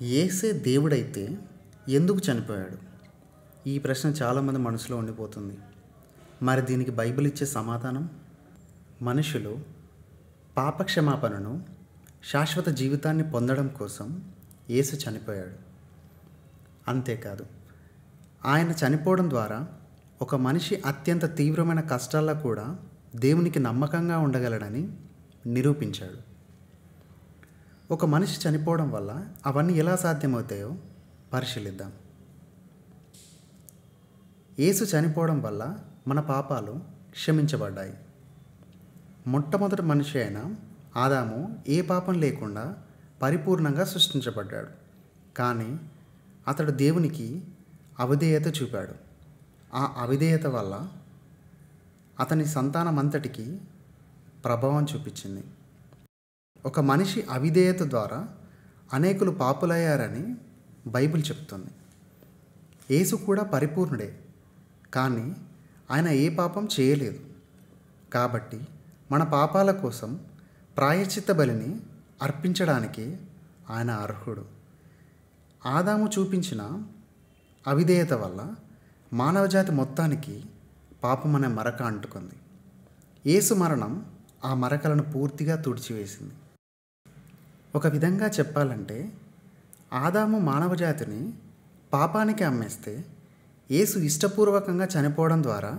యేసే దేవుడైతే ఎందుకు చనిపోయాడు? ఈ ప్రశ్న చాలామంది మనసులో ఉండిపోతుంది. మరి దీనికి బైబిల్ ఇచ్చే సమాధానం? మనుషులు పాపక్షమాపణను, శాశ్వత జీవితాన్ని పొందడం కోసం యేసు చనిపోయాడు. అంతేకాదు, ఆయన చనిపోవడం ద్వారా ఒక మనిషి అత్యంత తీవ్రమైన కష్టాల్లో కూడా దేవునికి నమ్మకంగా ఉండగలడని నిరూపించాడు. ఒక మనిషి చనిపోవడం వల్ల అవన్నీ ఎలా సాధ్యమవుతాయో పరిశీలిద్దాం. యేసు చనిపోవడం వల్ల మన పాపాలు క్షమించబడ్డాయి. మొట్టమొదటి మనిషి అయిన ఆదాము ఏ పాపం లేకుండా పరిపూర్ణంగా సృష్టించబడ్డాడు. కానీ అతడు దేవునికి అవిధేయత చూపాడు. ఆ అవిధేయత వల్ల అతని సంతానమంతటికి ప్రభావం చూపించింది. ఒక మనిషి అవిధేయత ద్వారా అనేకులు పాపులయ్యారని బైబిల్ చెప్తుంది. యేసు కూడా పరిపూర్ణుడే, కానీ ఆయన ఏ పాపం చేయలేదు. కాబట్టి మన పాపాల కోసం ప్రాయశ్చిత్త బలిని అర్పించడానికి ఆయన అర్హుడు. ఆదాము చూపించిన అవిధేయత వల్ల మానవజాతి మొత్తానికి పాపం అనే మరక అంటుకుంది. యేసు మరణం ఆ మరకలను పూర్తిగా తుడిచివేసింది. ఒక విధంగా చెప్పాలంటే, ఆదాము మానవజాతిని పాపానికి అమ్మేస్తే యేసు ఇష్టపూర్వకంగా చనిపోవడం ద్వారా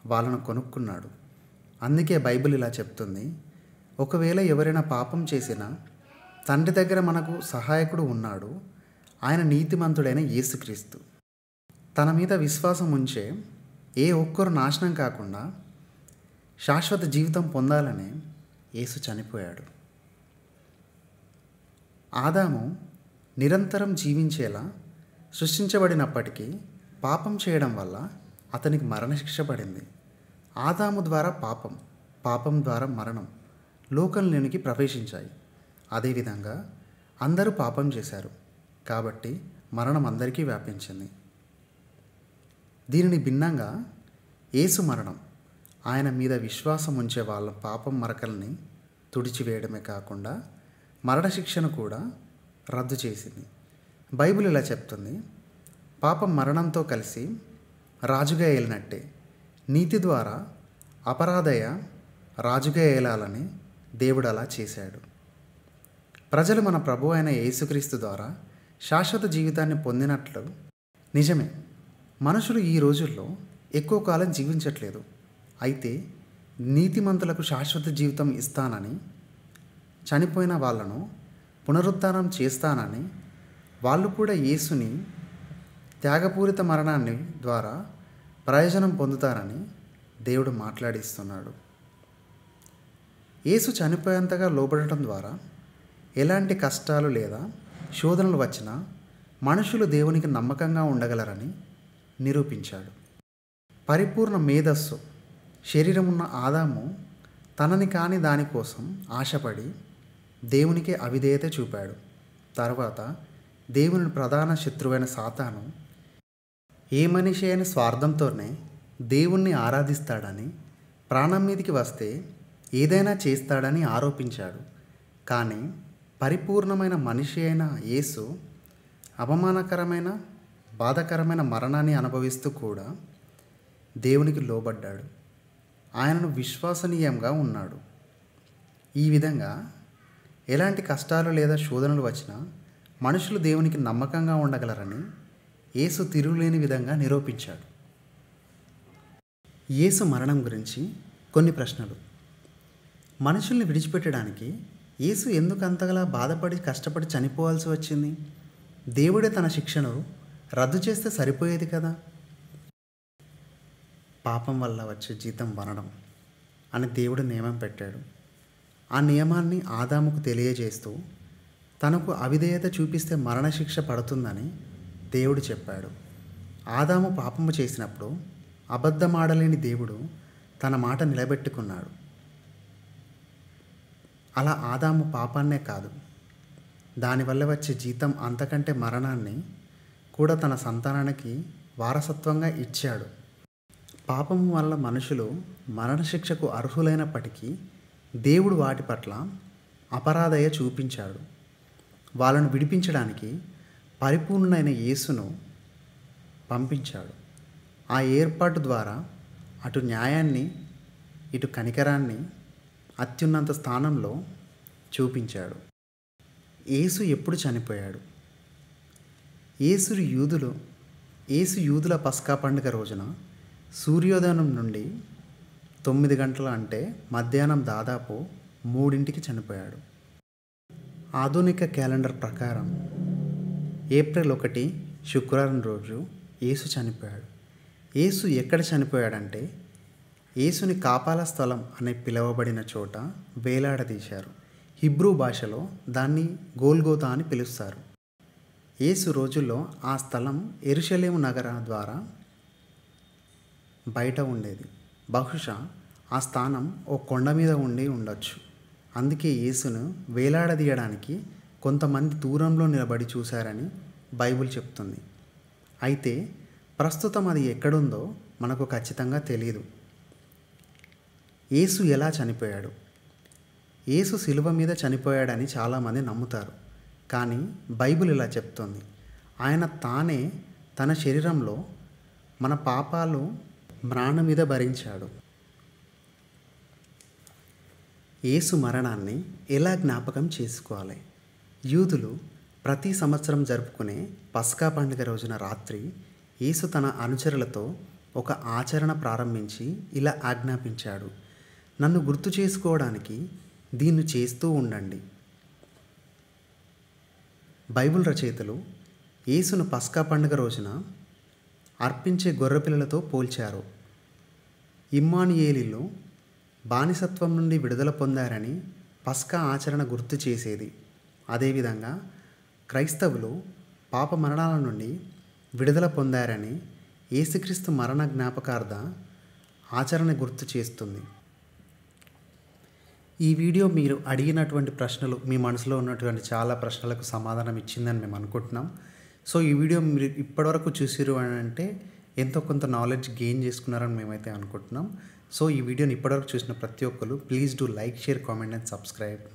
వాళ్ళను కొనుక్కున్నాడు. అందుకే బైబిల్ ఇలా చెప్తుంది, ఒకవేళ ఎవరైనా పాపం చేసినా తండ్రి దగ్గర మనకు సహాయకుడు ఉన్నాడు, ఆయన నీతిమంతుడైన యేసుక్రీస్తు. తన మీద విశ్వాసం ఉంచే ఏ ఒక్కరు నాశనం కాకుండా శాశ్వత జీవితం పొందాలనే యేసు చనిపోయాడు. ఆదాము నిరంతరం జీవించేలా సృష్టించబడినప్పటికీ పాపం చేయడం వల్ల అతనికి మరణశిక్ష పడింది. ఆదాము ద్వారా పాపం ద్వారా మరణం లోకంలోనికి ప్రవేశించాయి. అదేవిధంగా అందరూ పాపం చేశారు కాబట్టి మరణం అందరికీ వ్యాపించింది. దీనిని భిన్నంగా యేసు మరణం ఆయన మీద విశ్వాసం ఉంచే వాళ్ళ పాపం మరకల్ని తుడిచివేయడమే కాకుండా మరణశిక్షను కూడా రద్దు చేసింది. బైబిల్ ఇలా చెప్తుంది, పాపం మరణంతో కలిసి రాజుగా ఏలినట్టే నీతి ద్వారా అపరాధయ రాజుగా ఏలాలని దేవుడు అలా చేశాడు. ప్రజలు మన ప్రభు అయిన యేసుక్రీస్తు ద్వారా శాశ్వత జీవితాన్ని పొందినట్లు నిజమే. మనుషులు ఈ రోజుల్లో ఎక్కువ కాలం జీవించట్లేదు. అయితే నీతిమంతులకు శాశ్వత జీవితం ఇస్తానని, చనిపోయిన వాళ్ళను పునరుత్థానం చేస్తానని, వాళ్ళు కూడా యేసుని త్యాగపూరిత మరణాన్ని ద్వారా ప్రయోజనం పొందుతారని దేవుడు మాట్లాడిస్తున్నాడు. యేసు చనిపోయేంతగా లోబడటం ద్వారా ఎలాంటి కష్టాలు లేదా శోధనలు వచ్చినా మనుషులు దేవునికి నమ్మకంగా ఉండగలరని నిరూపించాడు. పరిపూర్ణ మేధస్సు శరీరం ఉన్న ఆదాము తనని కాని దానికోసం ఆశపడి దేవునికి అవిధేయత చూపాడు. తర్వాత దేవుని ప్రధాన శత్రువైన సాతాను ఏ మనిషి అయిన స్వార్థంతోనే దేవుణ్ణి ఆరాధిస్తాడని, ప్రాణం మీదికి వస్తే ఏదైనా చేస్తాడని ఆరోపించాడు. కానీ పరిపూర్ణమైన మనిషి అయిన యేసు అవమానకరమైన బాధాకరమైన మరణాన్ని అనుభవిస్తూ కూడా దేవునికి లోబడ్డాడు. ఆయనను విశ్వసనీయంగా ఉన్నాడు. ఈ విధంగా ఎలాంటి కష్టాలు లేదా శోధనలు వచ్చినా మనుషులు దేవునికి నమ్మకంగా ఉండగలరని యేసు తిరుగులేని విధంగా నిరూపించాడు. యేసు మరణం గురించి కొన్ని ప్రశ్నలు. మనుషుల్ని విడిచిపెట్టడానికి యేసు ఎందుకు అంతగా బాధపడి కష్టపడి చనిపోవాల్సి వచ్చింది? దేవుడే తన శిక్షను రద్దు చేస్తే సరిపోయేది కదా. పాపం వల్ల వచ్చే జీతం మరణం అని దేవుడు నియమం పెట్టాడు. ఆ నియమాన్ని ఆదాముకు తెలియజేస్తూ తనకు అవిధేయత చూపిస్తే మరణశిక్ష పడుతుందని దేవుడు చెప్పాడు. ఆదాము పాపము చేసినప్పుడు అబద్ధమాడలేని దేవుడు తన మాట నిలబెట్టుకున్నాడు. అలా ఆదాము పాపాన్నే కాదు, దానివల్ల వచ్చే జీతం అంతకంటే మరణాన్ని కూడా తన సంతానానికి వారసత్వంగా ఇచ్చాడు. పాపం వల్ల మనుషులు మరణశిక్షకు అర్హులైనప్పటికీ దేవుడు వాటి పట్ల అపరాధయ చూపించాడు. వాళ్ళను విడిపించడానికి పరిపూర్ణుడైన యేసును పంపించాడు. ఆ ఏర్పాటు ద్వారా అటు న్యాయాన్ని ఇటు కనికరాన్ని అత్యున్నత స్థానంలో చూపించాడు. యేసు ఎప్పుడు చనిపోయాడు? యేసు యూదుల పస్కా పండుగ రోజున సూర్యోదయం నుండి 9 గంటల అంటే మధ్యాహ్నం దాదాపు 3ంటికి చనిపోయాడు. ఆధునిక క్యాలెండర్ ప్రకారం ఏప్రిల్ 1 శుక్రవారం రోజు యేసు చనిపోయాడు. యేసు ఎక్కడ చనిపోయాడంటే యేసుని కాపాల స్థలం అనే పిలువబడిన చోట వేలాడదీశారు. హిబ్రూ భాషలో దాన్ని గోల్గోతా అని పిలుస్తారు. యేసు రోజుల్లో ఆ స్థలం యెరూషలేము నగర ద్వారా బయట ఉండేది. బహుశా ఆ స్థానం ఓ కొండ మీద ఉండి ఉండొచ్చు. అందుకే యేసును వేలాడదీయడానికి కొంతమంది దూరంలో నిలబడి చూశారని బైబిల్ చెప్తుంది. అయితే ప్రస్తుతం అది ఎక్కడుందో మనకు ఖచ్చితంగా తెలియదు. యేసు ఎలా చనిపోయాడు? యేసు శిలువ మీద చనిపోయాడని చాలామంది నమ్ముతారు. కానీ బైబిల్ ఇలా చెప్తుంది. ఆయన తానే తన శరీరంలో మన పాపాలు మ్రాణ మీద భరించాడు. యేసు మరణాన్ని ఎలా జ్ఞాపకం చేసుకోవాలి? యూదులు ప్రతి సంవత్సరం జరుపుకునే పస్కా పండుగ రోజున రాత్రి యేసు తన అనుచరులతో ఒక ఆచరణ ప్రారంభించి ఇలా ఆజ్ఞాపించాడు. నన్ను గుర్తు చేసుకోవడానికి దీన్ని చేస్తూ ఉండండి. బైబిల్ రచయితలు యేసును పస్కా పండుగ రోజున అర్పించే గొర్రెపిల్లలతో పోల్చారు. ఇమ్మానుయేలీలు బానిసత్వం నుండి విడుదల పొందారని పస్కా ఆచరణ గుర్తు చేసేది. అదేవిధంగా క్రైస్తవులు పాప మరణాల నుండి విడుదల పొందారని యేసుక్రీస్తు మరణ జ్ఞాపకార్థ ఆచరణ గుర్తు చేస్తుంది. ఈ వీడియో మీరు అడిగినటువంటి ప్రశ్నలు, మీ మనసులో ఉన్నటువంటి చాలా ప్రశ్నలకు సమాధానం ఇచ్చిందని మేము అనుకుంటున్నాం. సో ఈ వీడియో మీరు ఇప్పటివరకు చూసిరు అని అంటే ఎంతో కొంత నాలెడ్జ్ గెయిన్ చేసుకున్నారని మేమైతే అనుకుంటున్నాం. సో ఈ వీడియోని ఇప్పటివరకు చూసిన ప్రతి ఒక్కరు please do like, share, comment and subscribe.